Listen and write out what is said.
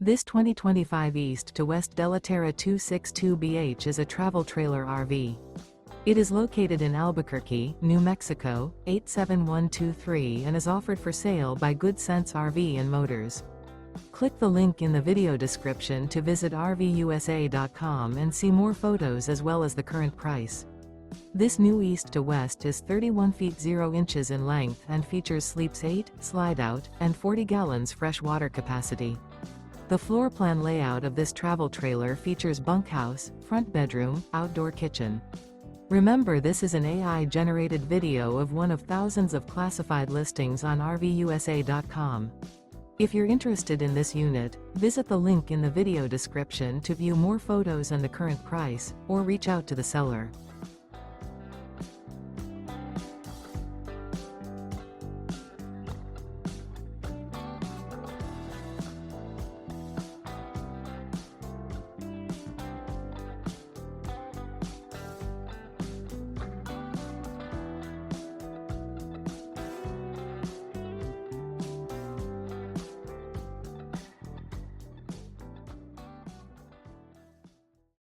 This 2025 East to West Della Terra 262BH is a travel trailer RV. It is located in Albuquerque, New Mexico, 87123 and is offered for sale by Good Sense RV and Motors. Click the link in the video description to visit RVUSA.com and see more photos as well as the current price. This new East to West is 31 feet 0 inches in length and features sleeps 8, slide-out, and 40 gallons fresh water capacity. The floor plan layout of this travel trailer features bunkhouse, front bedroom, outdoor kitchen. Remember, this is an AI-generated video of one of thousands of classified listings on RVUSA.com. If you're interested in this unit, visit the link in the video description to view more photos and the current price, or reach out to the seller.